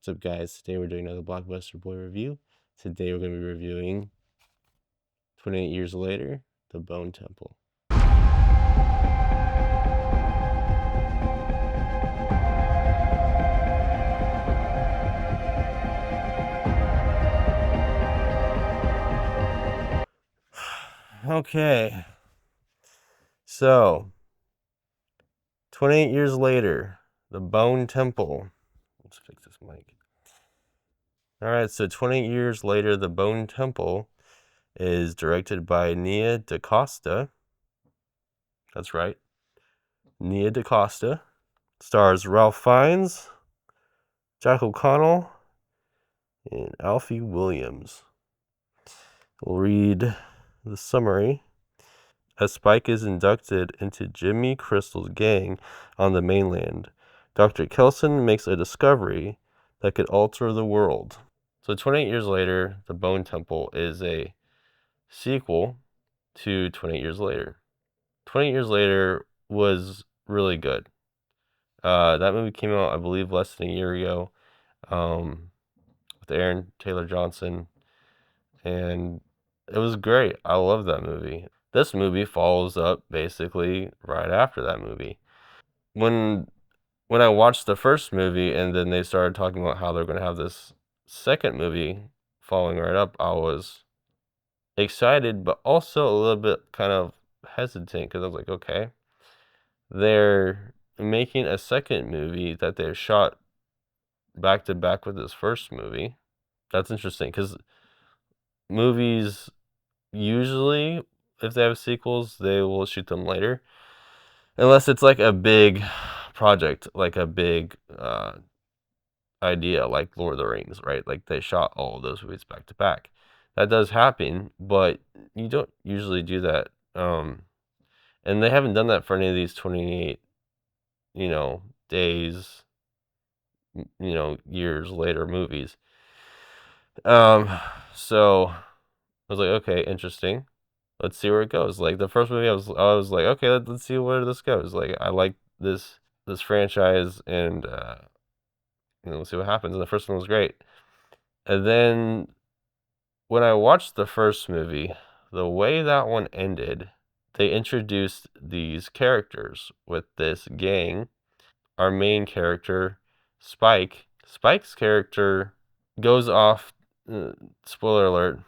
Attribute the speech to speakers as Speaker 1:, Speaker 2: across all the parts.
Speaker 1: What's up, guys? Today we're doing another Blockbuster Boy review. Today we're going to be reviewing 28 Years Later, The Bone Temple. Okay, so 28 years later, The Bone Temple. Let's fix this mic. Alright, so 28 years later, The Bone Temple is directed by Nia DaCosta. That's right, Nia DaCosta. Stars Ralph Fiennes, Jack O'Connell, and Alfie Williams. We'll read the summary. As Spike is inducted into Jimmy Crystal's gang on the mainland, Dr. Kelson makes a discovery that could alter the world. So 28 years later, The Bone Temple is a sequel to 28 Years Later. 28 Years Later was really good. That movie came out, I believe, less than a year ago, with Aaron Taylor Johnson, and it was great. I love that movie. This movie follows up basically right after that movie. When I watched the first movie and then they started talking about how they're going to have this second movie following right up, I was excited, but also a little bit kind of hesitant because I was like, okay, they're making a second movie that they've shot back to back with this first movie. That's interesting because movies usually, if they have sequels, they will shoot them later. Unless it's like a big project, like a big idea, like Lord of the Rings, right? Like they shot all of those movies back to back. That does happen, but you don't usually do that. And they haven't done that for any of these 28, days, years later movies. So I was like, okay, interesting. Let's see where it goes. Like the first movie, I was like, okay, let's see where this goes. Like I like this franchise, and we'll see what happens. And the first one was great. And then when I watched the first movie, the way that one ended, they introduced these characters with this gang. Our main character, Spike's character goes off. Spoiler alert.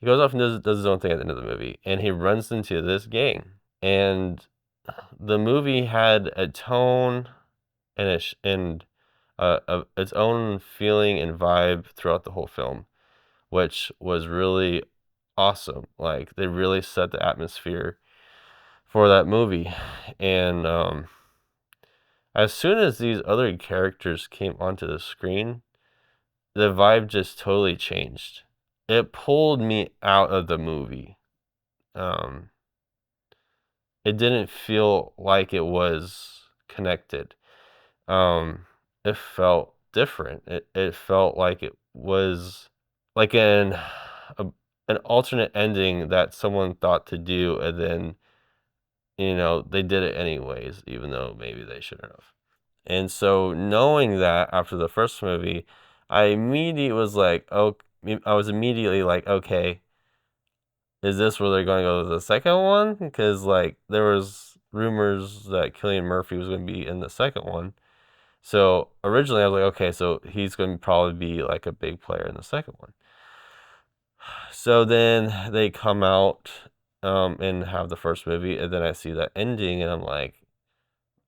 Speaker 1: He goes off and does his own thing at the end of the movie, and he runs into this gang. And the movie had a tone and its own feeling and vibe throughout the whole film, which was really awesome. Like they really set the atmosphere for that movie, and as soon as these other characters came onto the screen, the vibe just totally changed. It pulled me out of the movie. It didn't feel like it was connected. It felt different. It felt like it was like an alternate ending that someone thought to do, and then they did it anyways, even though maybe they shouldn't have. And so knowing that after the first movie, I was immediately like, okay, is this where they're going to go to the second one? Because like there was rumors that Cillian Murphy was going to be in the second one. So originally I was like, okay, so he's going to probably be like a big player in the second one. So then they come out and have the first movie, and then I see that ending, and I'm like,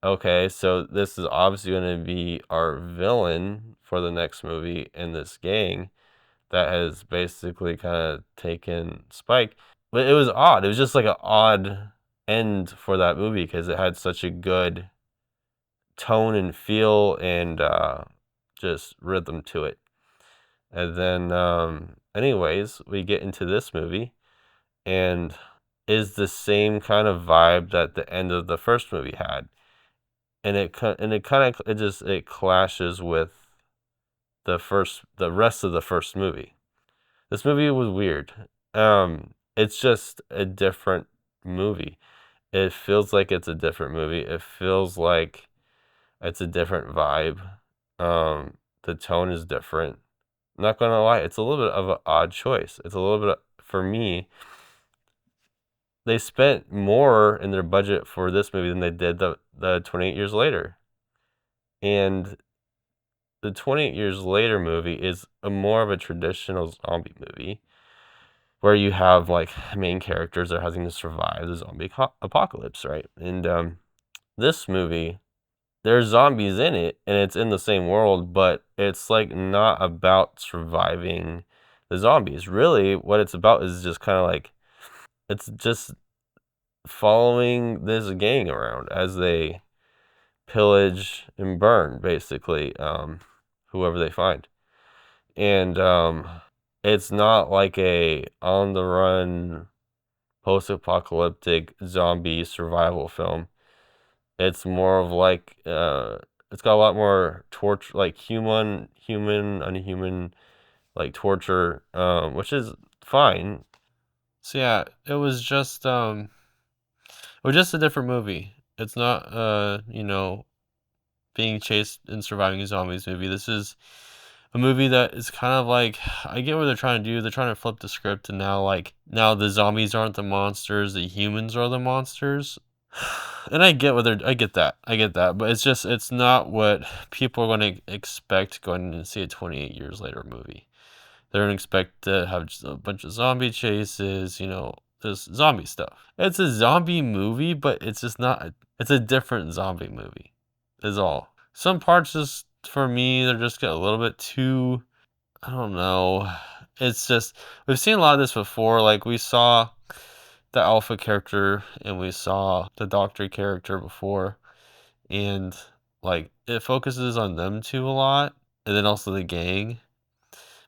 Speaker 1: okay, so this is obviously going to be our villain for the next movie in this gang that has basically kind of taken Spike. But it was odd. It was just like an odd end for that movie because it had such a good tone and feel and just rhythm to it. And then, anyways, we get into this movie, and is the same kind of vibe that the end of the first movie had, and it clashes with the rest of the first movie. This movie was weird. It's just a different movie. It feels like it's a different movie. It feels like it's a different vibe. the tone is different. I'm not gonna lie, it's a little bit of an odd choice. It's a little bit, for me, they spent more in their budget for this movie than they did the 28 Years Later. And the 28 Years Later movie is a more of a traditional zombie movie where you have like main characters that are having to survive the zombie apocalypse, right? And this movie, there's zombies in it and it's in the same world, but it's like not about surviving the zombies. Really, what it's about is just kind of like, it's just following this gang around as they pillage and burn, basically, whoever they find. And it's not like a on the run post-apocalyptic zombie survival film. It's more of like it's got a lot more torture, like unhuman, like torture, which is fine. So yeah, it was just a different movie. It's not being chased and surviving a zombies movie. This is a movie that is kind of like, I get what they're trying to do. They're trying to flip the script, and now the zombies aren't the monsters, the humans are the monsters. And I get that, but it's not what people are going to expect going to see a 28 Years Later movie. They're going to expect to have just a bunch of zombie chases, this zombie stuff. It's a zombie movie, but it's just not. It's a different zombie movie, is all. Some parts just, for me, they're just get a little bit too, I don't know. It's just, we've seen a lot of this before. Like, we saw the Alpha character and we saw the Doctor character before, and like it focuses on them two a lot, and then also the gang.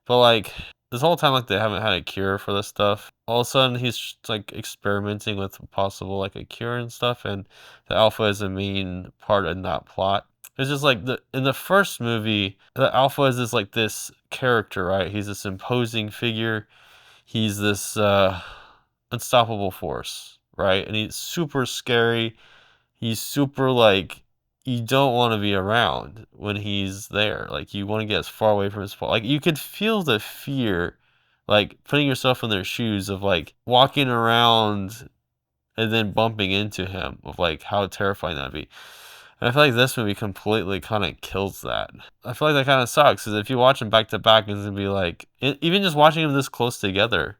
Speaker 1: But like this whole time, like they haven't had a cure for this stuff. All of a sudden, he's like experimenting with possible like a cure and stuff, and the Alpha is a main part in that plot. It's just like in the first movie, the Alpha is this character, right? He's this imposing figure. He's this unstoppable force, right? And he's super scary. He's super like, you don't want to be around when he's there. Like you want to get as far away from his fault. Like you could feel the fear, like putting yourself in their shoes of like walking around and then bumping into him, of like how terrifying that'd be. And I feel like this movie completely kind of kills that. I feel like that kind of sucks, because if you watch them back to back, it's gonna be like, even just watching them this close together,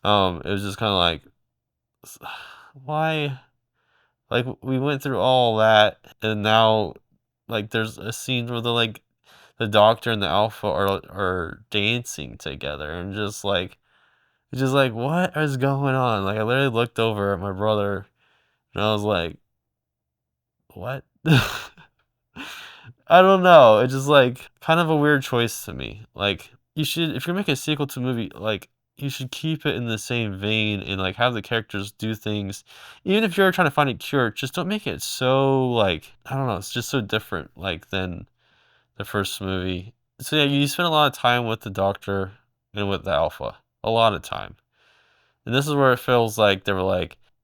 Speaker 1: it was just kind of like, why? Like we went through all that, and now, like there's a scene where the Doctor and the Alpha are dancing together, and just like what is going on? Like I literally looked over at my brother, and I was like, what? I don't know. It's just like kind of a weird choice to me. Like you should, if you're making a sequel to a movie, like you should keep it in the same vein and like have the characters do things. Even if you're trying to find a cure, just don't make it so like, I don't know, it's just so different like than the first movie. So yeah, you spend a lot of time with the Doctor and with the Alpha. A lot of time. And this is where it feels like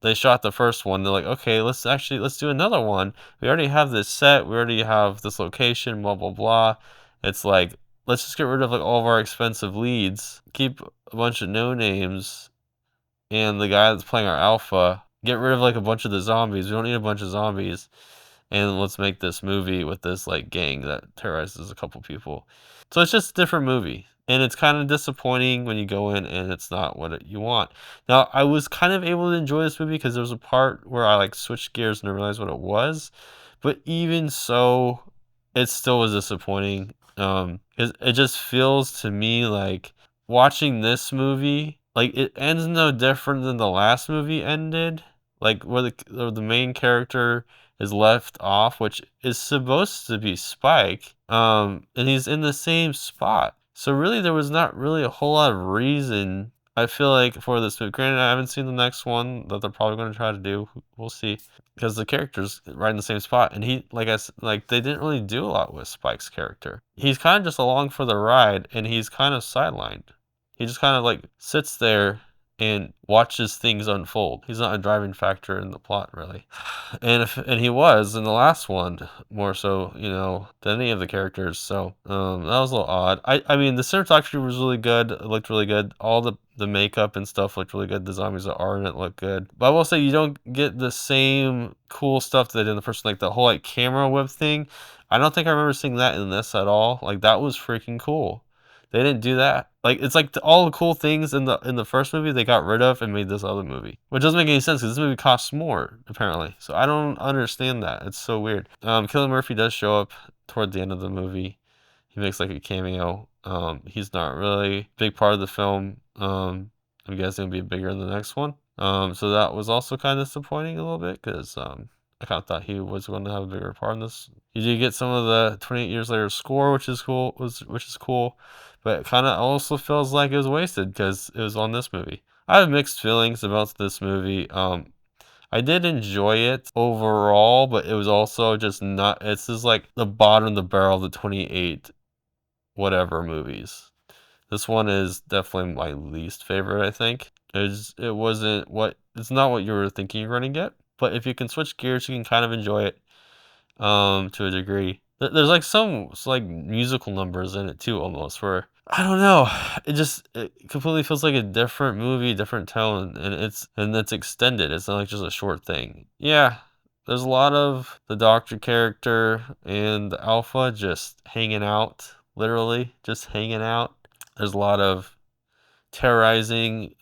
Speaker 1: they shot the first one. They're like, okay, let's do another one. We already have this set. We already have this location. Blah blah blah. It's like, let's just get rid of like all of our expensive leads. Keep a bunch of no names, and the guy that's playing our Alpha. Get rid of like a bunch of the zombies. We don't need a bunch of zombies. And let's make this movie with this like gang that terrorizes a couple people. So it's just a different movie. And it's kind of disappointing when you go in and it's not what you want. Now, I was kind of able to enjoy this movie because there was a part where I like switched gears and I realized what it was. But even so, it still was disappointing. 'Cause it just feels to me like watching this movie, like it ends no different than the last movie ended. Like where the main character is left off, which is supposed to be Spike, and he's in the same spot. So really, there was not really a whole lot of reason, I feel like, for this movie. Granted, I haven't seen the next one that they're probably going to try to do. We'll see, because the character's right in the same spot, and he, like they didn't really do a lot with Spike's character. He's kind of just along for the ride, and he's kind of sidelined. He just kind of like sits there and watches things unfold. He's not a driving factor in the plot, really. And he was in the last one more so, than any of the characters. So that was a little odd. I mean, the cinematography was really good. It looked really good. All the makeup and stuff looked really good. The zombies that are in it look good. But I will say you don't get the same cool stuff that they did in the first, like the whole like camera whip thing. I don't think I remember seeing that in this at all. Like that was freaking cool. They didn't do that. Like it's like all the cool things in the first movie they got rid of and made this other movie, which doesn't make any sense because this movie costs more apparently. So I don't understand that. It's so weird. Cillian Murphy does show up toward the end of the movie. He makes like a cameo. He's not really a big part of the film. I'm guessing he'll be bigger in the next one. So that was also kind of disappointing a little bit because I kind of thought he was going to have a bigger part in this. You do get some of the 28 years later score, which is cool. Which is cool, but it kind of also feels like it was wasted because it was on this movie. I have mixed feelings about this movie. I did enjoy it overall, but it was also just not. It's just like the bottom of the barrel of the 28 whatever movies. This one is definitely my least favorite. I think it wasn't what it's not what you were thinking you're gonna get. But if you can switch gears, you can kind of enjoy it to a degree. There's like some like musical numbers in it too, almost where I don't know. It completely feels like a different movie, different tone, and it's extended. It's not like just a short thing. Yeah, there's a lot of the Doctor character and the Alpha just hanging out, literally just hanging out. There's a lot of terrorizing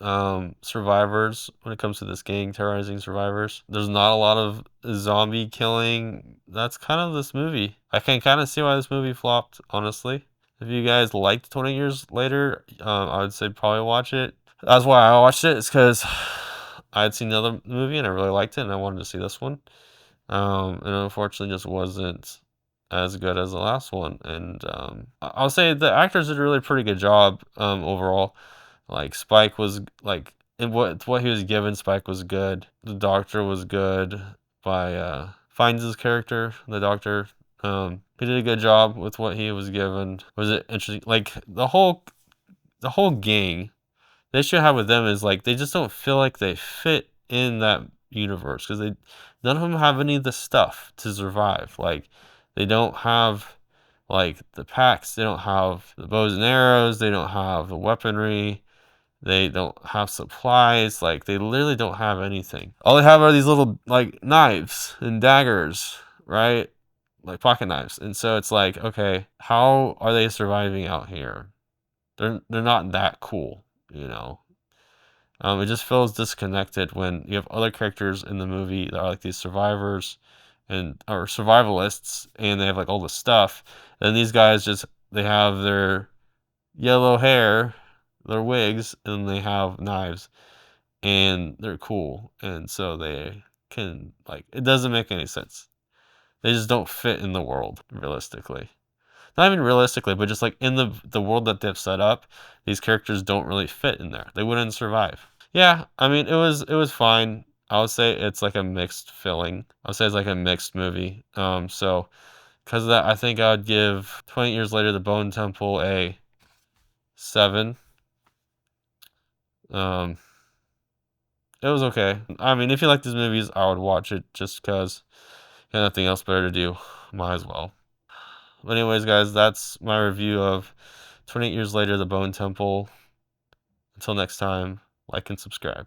Speaker 1: survivors when it comes to this gang, terrorizing survivors. There's not a lot of zombie killing. That's kind of this movie. I can kind of see why this movie flopped, honestly. If you guys liked 20 Years Later, I would say probably watch it. That's why I watched it. It's because I had seen the other movie and I really liked it and I wanted to see this one. And unfortunately just wasn't as good as the last one. And I'll say the actors did a really pretty good job overall. Like Spike was like in what he was given, Spike was good. The Doctor was good by Fiennes' character, the Doctor. He did a good job with what he was given. Was it interesting? Like the whole gang, the issue I have with them is like they just don't feel like they fit in that universe because they none of them have any of the stuff to survive. Like they don't have like the packs, they don't have the bows and arrows, they don't have the weaponry, they don't have supplies, like they literally don't have anything. All they have are these little like knives and daggers, right? Like pocket knives. And so it's like, okay, how are they surviving out here? They're not that cool, you know. It just feels disconnected when you have other characters in the movie that are like these survivors and or survivalists, and they have like all the stuff. And these guys just they have their yellow hair, their wigs, and they have knives, and they're cool, and so they can like it doesn't make any sense. They just don't fit in the world realistically. Not even realistically, but just like in the world that they've set up, these characters don't really fit in there. They wouldn't survive. Yeah, I mean it was fine. I would say it's like a mixed feeling. I would say it's like a mixed movie. So because of that, I think I would give 20 Years Later, The Bone Temple a 7. Um, it was okay. I mean, if you like these movies, I would watch it just because you have nothing else better to do. Might as well. But anyways, guys, that's my review of 28 Years Later, The Bone Temple. Until next time, like and subscribe.